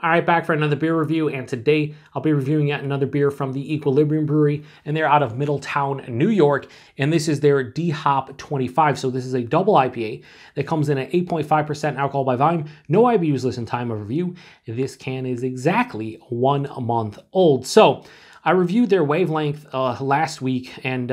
All right, back for another beer review, and today I'll be reviewing yet another beer from the Equilibrium Brewery, and they're out of Middletown, New York, and this is their D-Hop 25. So this is a double IPA that comes in at 8.5% alcohol by volume, no IBUs listed in time of review. This can is exactly 1 month old. So I reviewed their Wavelength last week, and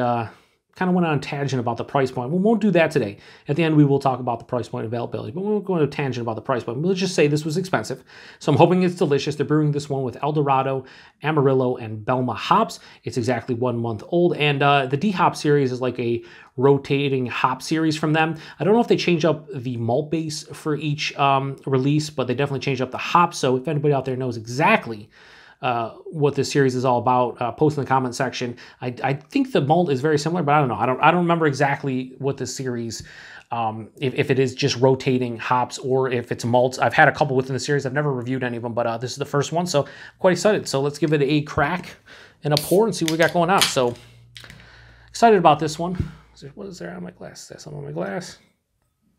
kind of went on a tangent about the price point. We won't do that today. At the end, we will talk about the price point availability, but we won't go on a tangent about the price point. Let's just say this was expensive. So I'm hoping it's delicious. They're brewing this one with Eldorado, Amarillo, and Belma hops. It's exactly 1 month old. And the D-Hop series is like a rotating hop series from them. I don't know if they change up the malt base for each release, but they definitely change up the hops. So if anybody out there knows exactly what this series is all about, post in the comment section. I think the malt is very similar, but I don't know. I don't remember exactly what this series, if it is just rotating hops or if it's malts. I've had a couple within the series. I've never reviewed any of them, but this is the first one, so I'm quite excited. So let's give it a crack and a pour and see what we got going on. So excited about this one. What is there on my glass? Is that something on my glass?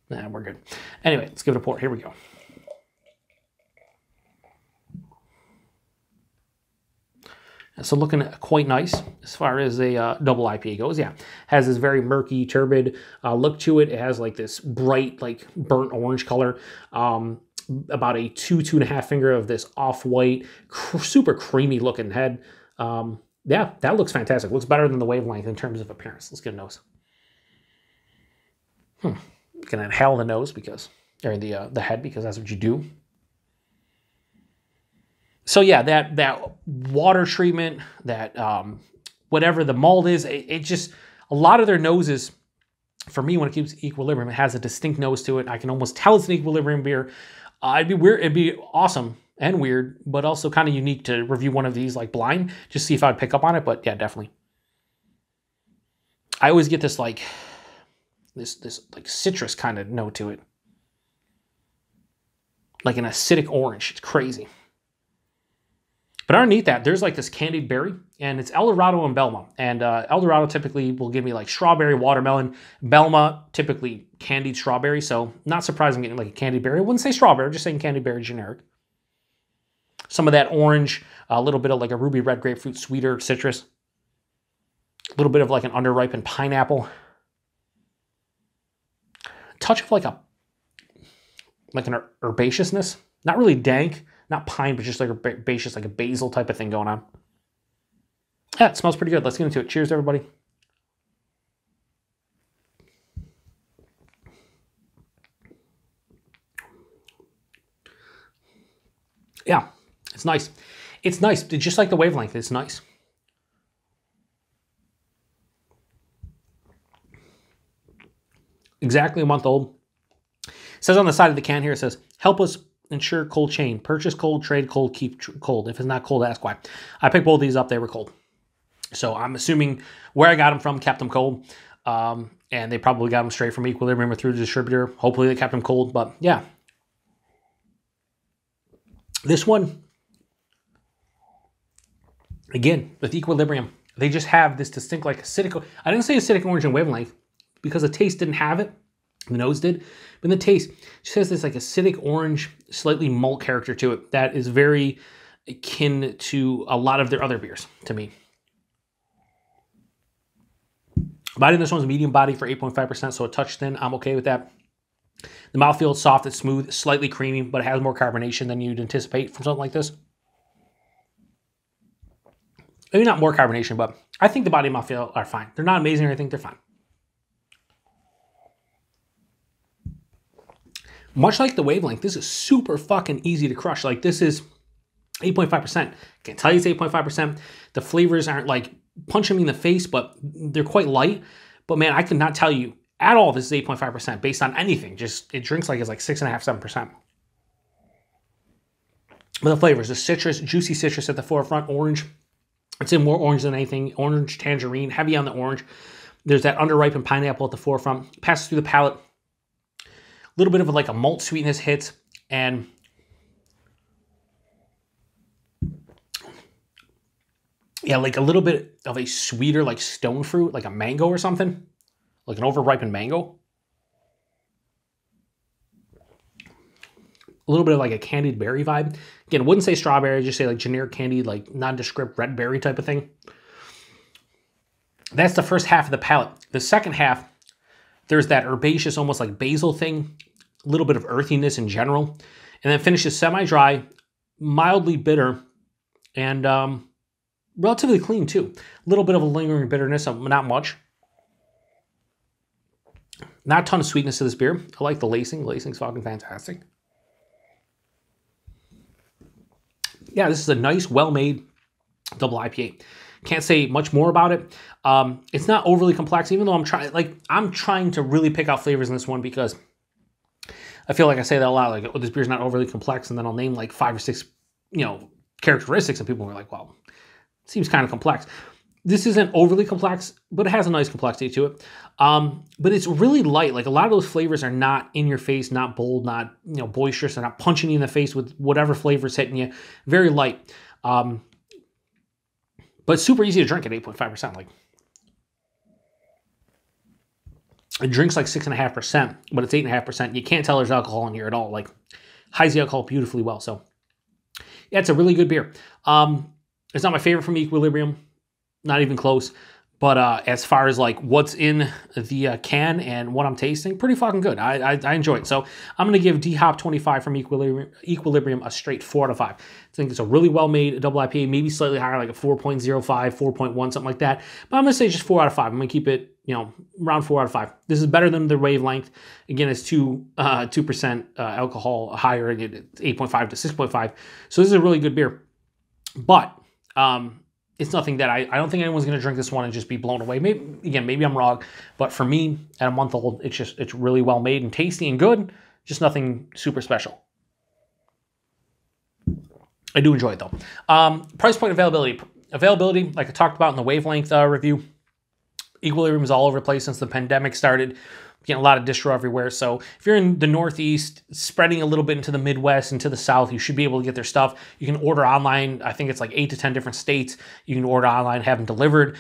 Nah, we're good. Anyway, let's give it a pour. Here we go. So looking quite nice as far as a double IPA goes. Yeah, has this very murky, turbid look to it. It has like this bright, like burnt orange color. About a 2.5 finger of this off-white, super creamy looking head. Yeah, that looks fantastic. Looks better than the Wavelength in terms of appearance. Let's get a nose. Gonna inhale the nose because, or the head, because that's what you do. So yeah, that water treatment, that whatever the malt is, it just, a lot of their noses, for me, when it keeps equilibrium, it has a distinct nose to it. I can almost tell it's an equilibrium beer. It'd be weird, it'd be awesome and weird, but also kind of unique to review one of these like blind, just see if I'd pick up on it. But yeah, definitely. I always get this like this like citrus kind of note to it, like an acidic orange. It's crazy. But underneath that, there's like this candied berry, and it's Eldorado and Belma. And Eldorado typically will give me like strawberry, watermelon. Belma, typically candied strawberry. So not surprised I'm getting like a candied berry. I wouldn't say strawberry, I'm just saying candied berry generic. Some of that orange, a little bit of like a ruby red grapefruit, sweeter citrus. A little bit of like an underripened pineapple. Touch of like an herbaceousness. Not really dank. Not pine, but just like herbaceous, like a basil type of thing going on. Yeah, it smells pretty good. Let's get into it. Cheers, everybody. Yeah, it's nice. It's nice. Just like the Wavelength, it's nice. Exactly 1 month old. It says on the side of the can here, it says, help us ensure cold chain. Purchase cold, trade cold, keep cold. If it's not cold, ask why. I picked both of these up. They were cold. So I'm assuming where I got them from kept them cold. And they probably got them straight from Equilibrium or through the distributor. Hopefully they kept them cold. But yeah. This one, again, with Equilibrium, they just have this distinct like acidic. I didn't say acidic orange and Wavelength because the taste didn't have it. The nose did, but the taste just has this like acidic orange, slightly malt character to it that is very akin to a lot of their other beers to me. Body in this one's medium body for 8.5%, so a touch thin. I'm okay with that. The mouthfeel is soft, it's smooth, slightly creamy, but it has more carbonation than you'd anticipate from something like this. Maybe not more carbonation, but I think the body and mouthfeel are fine. They're not amazing or anything, they're fine. Much like the Wavelength, this is super fucking easy to crush. Like this is 8.5%. Can't tell you it's 8.5%. The flavors aren't like punching me in the face, but they're quite light. But man, I could not tell you at all this is 8.5% based on anything. Just it drinks like it's like 6.5%, 7%. But the flavors, the citrus, juicy citrus at the forefront, orange. I'd say more orange than anything. Orange, tangerine, heavy on the orange. There's that underripened pineapple at the forefront. Passes through the palate. A little bit of like a malt sweetness hits, and yeah, like a little bit of a sweeter like stone fruit, like a mango or something, like an overripened mango. A little bit of like a candied berry vibe. Again, wouldn't say strawberry, just say like generic candied, like nondescript red berry type of thing. That's the first half of the palate. The second half, there's that herbaceous, almost like basil thing, a little bit of earthiness in general, and then finishes semi-dry, mildly bitter, and relatively clean too. A little bit of a lingering bitterness, not much. Not a ton of sweetness to this beer. I like the lacing. Lacing's fucking fantastic. Yeah, this is a nice, well-made double IPA. Can't say much more about it. It's not overly complex, even though I'm trying to really pick out flavors in this one because I feel like I say that a lot, like, oh, this beer's not overly complex, and then I'll name like 5 or 6, characteristics, and people are like, well, it seems kind of complex. This isn't overly complex, but it has a nice complexity to it. But it's really light. Like a lot of those flavors are not in your face, not bold, not boisterous. They're not punching you in the face with whatever flavor's hitting you. Very light. But super easy to drink at 8.5%. Like it drinks like 6.5%, but it's 8.5%. You can't tell there's alcohol in here at all. Like hides the alcohol beautifully well. So yeah, it's a really good beer. It's not my favorite from Equilibrium. Not even close. But as far as like what's in the can and what I'm tasting, pretty fucking good. I enjoy it. So I'm going to give D-Hop 25 from Equilibrium a straight 4 out of 5. I think it's a really well-made double IPA, maybe slightly higher, like a 4.05, 4.1, something like that. But I'm going to say just 4 out of 5. I'm going to keep it, around 4 out of 5. This is better than the Wavelength. Again, it's 2% alcohol higher. It's 8.5 to 6.5. So this is a really good beer. But it's nothing that I don't think anyone's going to drink this one and just be blown away. Maybe I'm wrong, but for me, at a month old, it's really well made and tasty and good. Just nothing super special. I do enjoy it though. Price point availability. Availability, like I talked about in the Wavelength review, Equilibrium is all over the place since the pandemic started. Getting a lot of distro everywhere. So if you're in the Northeast, spreading a little bit into the Midwest and to the South, you should be able to get their stuff. You can order online. I think it's like 8 to 10 different states. You can order online, have them delivered.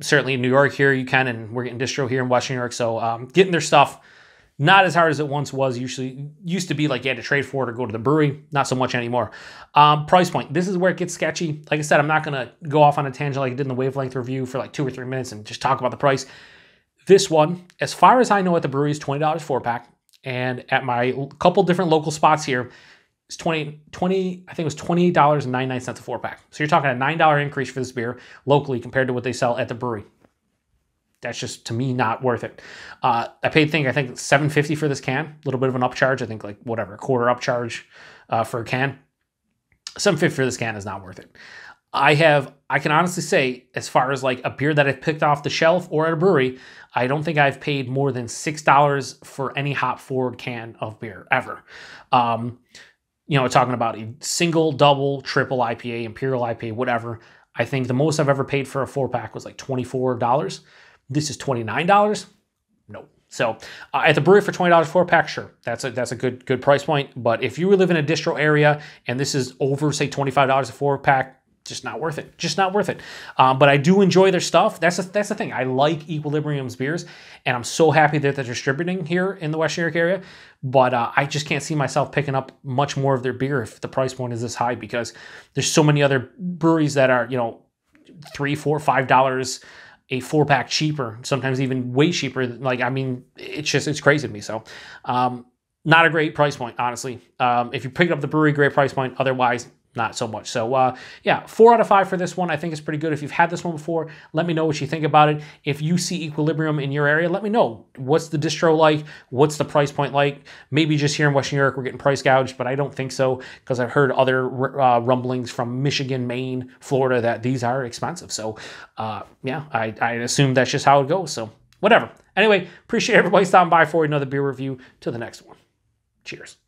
Certainly in New York here, you can, and we're getting distro here in Western New York. So getting their stuff, not as hard as it once was. Used to be like you had to trade for it or go to the brewery. Not so much anymore. Price point. This is where it gets sketchy. Like I said, I'm not going to go off on a tangent like I did in the Wavelength review for like 2 or 3 minutes and just talk about the price. This one, as far as I know at the brewery, is $20 4-pack. And at my couple different local spots here, it's I think it was $28.99 a 4-pack. So you're talking a $9 increase for this beer locally compared to what they sell at the brewery. That's just, to me, not worth it. I paid, I think $7.50 for this can. A little bit of an upcharge. I think like whatever, a quarter upcharge for a can. $7.50 for this can is not worth it. I can honestly say, as far as like a beer that I've picked off the shelf or at a brewery, I don't think I've paid more than $6 for any hop forward can of beer ever. Talking about a single, double, triple IPA, imperial IPA, whatever. I think the most I've ever paid for a 4-pack was like $24. This is $29. No. So at the brewery for $20 4-pack, sure, that's a good price point. But if you live in a distro area and this is over, say, $25 a 4-pack, just not worth it. Just not worth it. But I do enjoy their stuff. That's the thing. I like Equilibrium's beers, and I'm so happy that they're distributing here in the West New York area. But I just can't see myself picking up much more of their beer if the price point is this high, because there's so many other breweries that are, $3, $4, $5 a 4-pack cheaper, sometimes even way cheaper. Like, I mean, it's crazy to me. So, not a great price point, honestly. If you pick up the brewery, great price point. Otherwise, not so much. So yeah, 4 out of 5 for this one. I think it's pretty good. If you've had this one before, let me know what you think about it. If you see Equilibrium in your area, let me know. What's the distro like? What's the price point like? Maybe just here in Western New York we're getting price gouged, but I don't think so, because I've heard other rumblings from Michigan, Maine, Florida that these are expensive. So yeah, I assume that's just how it goes. So whatever. Anyway, appreciate everybody stopping by for another beer review. Till the next one. Cheers.